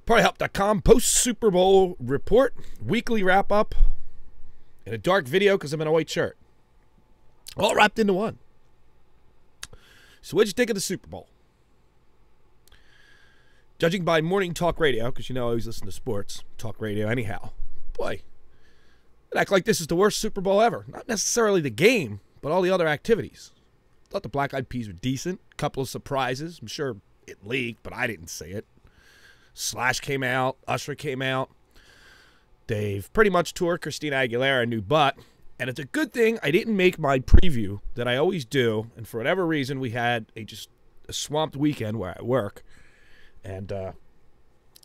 PartyHop.com post-Super Bowl report, weekly wrap-up, and a dark video because I'm in a white shirt. All wrapped into one. So what'd you think of the Super Bowl? Judging by morning talk radio, because you know I always listen to sports, talk radio anyhow. Boy, it act like this is the worst Super Bowl ever. Not necessarily the game, but all the other activities. Thought the Black Eyed Peas were decent. Couple of surprises. I'm sure it leaked, but I didn't see it. Slash came out. Usher came out. They've pretty much toured Christina Aguilera a new butt. And it's a good thing I didn't make my preview that I always do. And for whatever reason, we had a swamped weekend where I work. And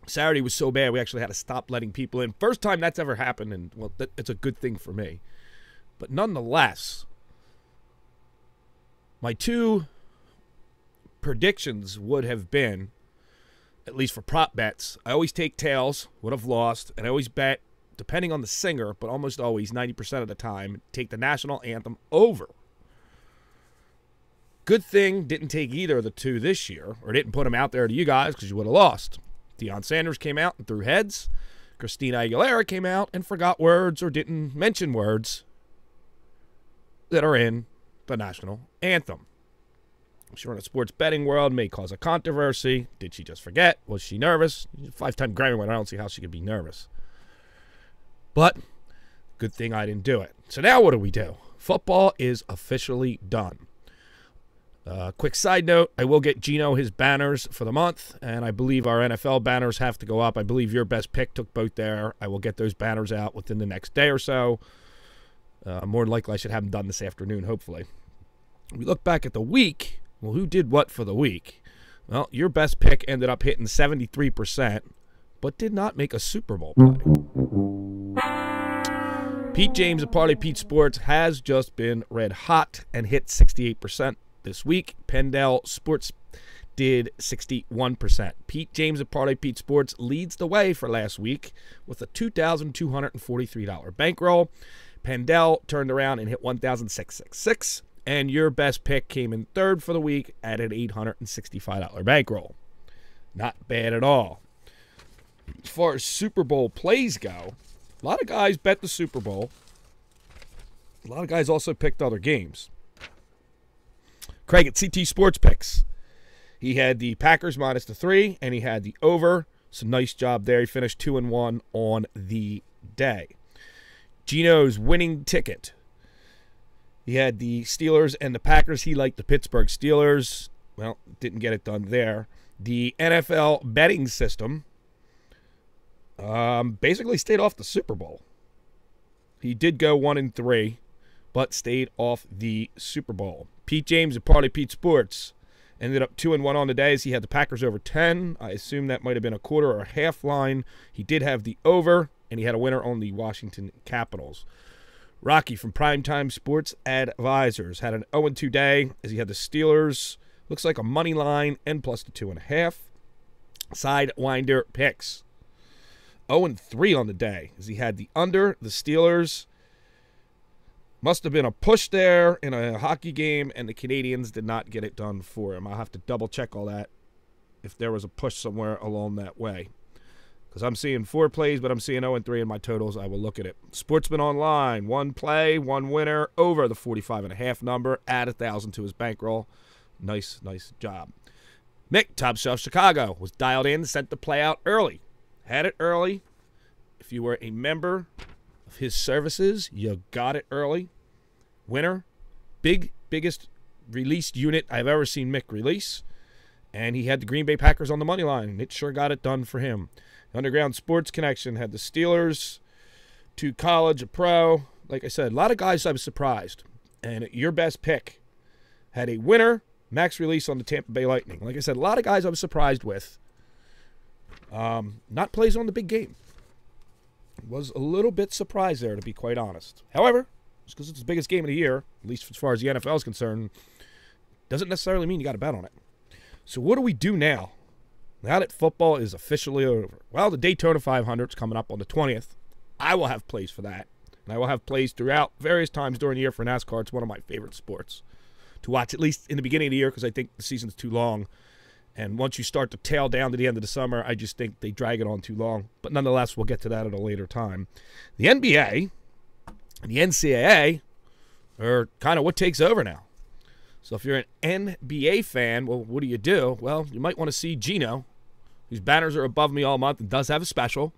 Saturday was so bad, we actually had to stop letting people in. First time that's ever happened, and well, it's a good thing for me. But nonetheless, my two predictions would have been, at least for prop bets, I always take tails, would have lost, and I always bet, depending on the singer, but almost always 90% of the time, take the national anthem over. Good thing didn't take either of the two this year, or didn't put them out there to you guys because you would have lost. Deion Sanders came out and threw heads. Christina Aguilera came out and forgot words or didn't mention words that are in the national anthem. I'm sure in the sports betting world may cause a controversy. Did she just forget? Was she nervous? 5-time Grammy winner. I don't see how she could be nervous. But good thing I didn't do it. So now what do we do? Football is officially done. Quick side note, I will get Gino his banners for the month, and I believe our NFL banners have to go up. I believe your best pick took both there. I will get those banners out within the next day or so. More than likely, I should have them done this afternoon, hopefully. We look back at the week. Well, who did what for the week? Well, your best pick ended up hitting 73%, but did not make a Super Bowl play. Pete James of Parlay Pete Sports has just been red hot and hit 68%. This week, Pendel Sports did 61%. Pete James of Parlay Pete Sports leads the way for last week with a $2,243 bankroll. Pendel turned around and hit $1,666. And your best pick came in third for the week at an $865 bankroll. Not bad at all. As far as Super Bowl plays go, a lot of guys bet the Super Bowl. A lot of guys also picked other games. Craig at CT Sports Picks. He had the Packers minus the 3, and he had the over. So nice job there. He finished 2-1 on the day. Gino's winning ticket. He had the Steelers and the Packers. He liked the Pittsburgh Steelers. Well, didn't get it done there. The NFL betting system basically stayed off the Super Bowl. He did go 1-3, but stayed off the Super Bowl. Pete James at Parlay Pete Sports ended up 2-1 on the day as he had the Packers over 10. I assume that might have been a quarter or a half line. He did have the over, and he had a winner on the Washington Capitals. Rocky from Primetime Sports Advisors had an 0-2 day as he had the Steelers. Looks like a money line and plus the 2.5. Sidewinder picks. 0-3 on the day as he had the under, the Steelers. Must have been a push there in a hockey game, and the Canadians did not get it done for him. I'll have to double-check all that if there was a push somewhere along that way. Because I'm seeing 4 plays, but I'm seeing 0-3 in my totals. I will look at it. Sportsman Online, 1 play, 1 winner, over the 45.5 number. Add 1,000 to his bankroll. Nice job. Mick, Top Shelf Chicago, was dialed in, sent the play out early. Had it early. If you were a member of his services, you got it early. Winner. Biggest released unit I've ever seen Mick release. And he had the Green Bay Packers on the money line. And it sure got it done for him. Underground Sports Connection had the Steelers, 2 college, a pro. Like I said, a lot of guys I was surprised. And your best pick had a winner, max release on the Tampa Bay Lightning. Like I said, a lot of guys I was surprised with. Not plays on the big game. Was a little bit surprised there, to be quite honest. However, just because it's the biggest game of the year, at least as far as the NFL is concerned, doesn't necessarily mean you got to bet on it. So what do we do now? Now that football is officially over. Well, the Daytona 500 is coming up on the 20th. I will have plays for that. And I will have plays throughout various times during the year for NASCAR. It's one of my favorite sports to watch, at least in the beginning of the year, because I think the season's too long. And once you start to tail down to the end of the summer, I just think they drag it on too long. But nonetheless, we'll get to that at a later time. The NBA and the NCAA are kind of what takes over now. So if you're an NBA fan, well, what do? Well, you might want to see Gino, whose banners are above me all month and does have a special.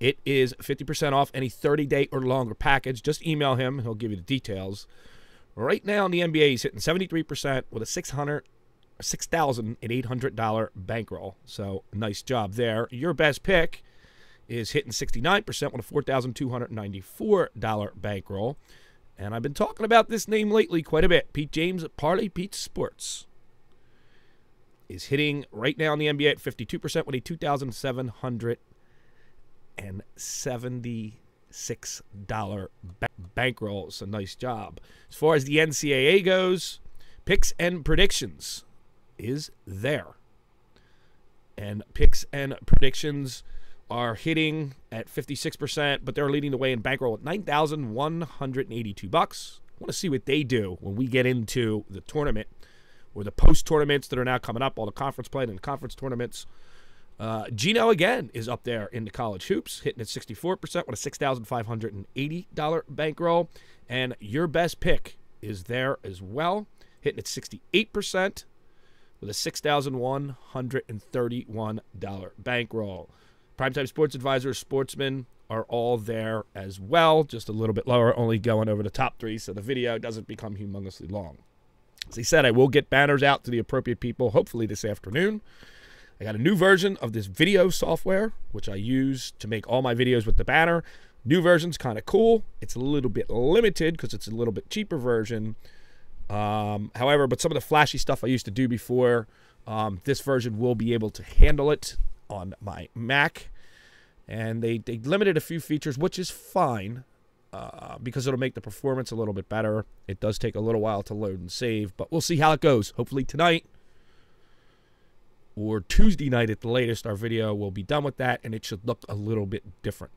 It is 50% off any 30-day or longer package. Just email him. He'll give you the details. Right now in the NBA, he's hitting 73% with a $6,800 bankroll. So nice job there. Your best pick is hitting 69% with a $4,294 bankroll. And I've been talking about this name lately quite a bit. Pete James at Parlay Pete Sports is hitting right now in the NBA at 52% with a $2,776 bankroll. It's a nice job. As far as the NCAA goes, picks and predictions is there. And picks and predictions are hitting at 56%, but they're leading the way in bankroll at $9,182. I want to see what they do when we get into the tournament or the post-tournaments that are now coming up, all the conference play and the conference tournaments. Gino, again, is up there in the college hoops, hitting at 64% with a $6,580 bankroll. And your best pick is there as well, hitting at 68% with a $6,131 bankroll. Primetime Sports Advisor, Sportsman are all there as well, just a little bit lower, only going over the top three, so the video doesn't become humongously long. As he said, I will get banners out to the appropriate people, hopefully this afternoon. I got a new version of this video software, which I use to make all my videos with the banner. New version's kind of cool. It's a little bit limited because it's a little bit cheaper version. However, but some of the flashy stuff I used to do before, this version will be able to handle it on my Mac. And they limited a few features, which is fine because it'll make the performance a little bit better. It does take a little while to load and save, but we'll see how it goes. Hopefully tonight or Tuesday night at the latest, our video will be done with that, and it should look a little bit different.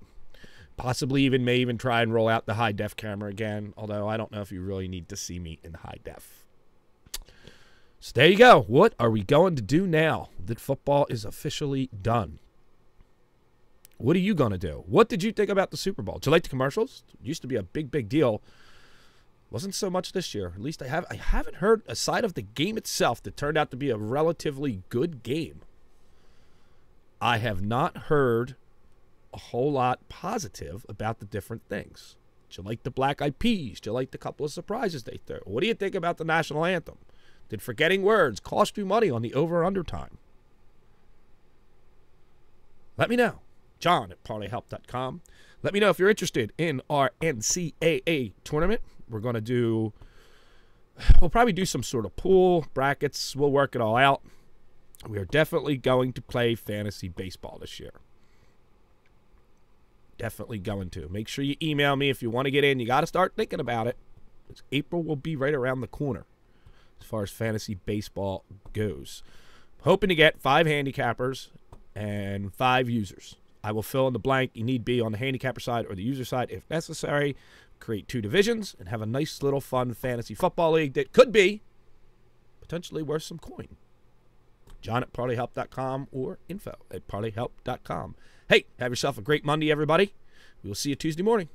Possibly may even try and roll out the high def camera again, although I don't know if you really need to see me in high def. So there you go. What are we going to do now that football is officially done? What are you going to do? What did you think about the Super Bowl? Did you like the commercials? It used to be a big deal. Wasn't so much this year. At least I haven't heard, aside of the game itself that turned out to be a relatively good game, I have not heard a whole lot positive about the different things. Did you like the Black Eyed Peas? Did you like the couple of surprises they threw? What do you think about the national anthem? Did forgetting words cost you money on the over-under time? Let me know. John at ParlayHelp.com. Let me know if you're interested in our NCAA tournament. We're going to we'll probably do some sort of pool, brackets. We'll work it all out. We are definitely going to play fantasy baseball this year. Definitely going to. Make sure you email me if you want to get in. You got to start thinking about it. April will be right around the corner as far as fantasy baseball goes. Hoping to get 5 handicappers and 5 users. I will fill in the blank you need be on the handicapper side or the user side if necessary. Create 2 divisions and have a nice little fun fantasy football league that could be potentially worth some coin. John at ParlayHelp.com or info at ParlayHelp.com. Hey, have yourself a great Monday, everybody. We will see you Tuesday morning.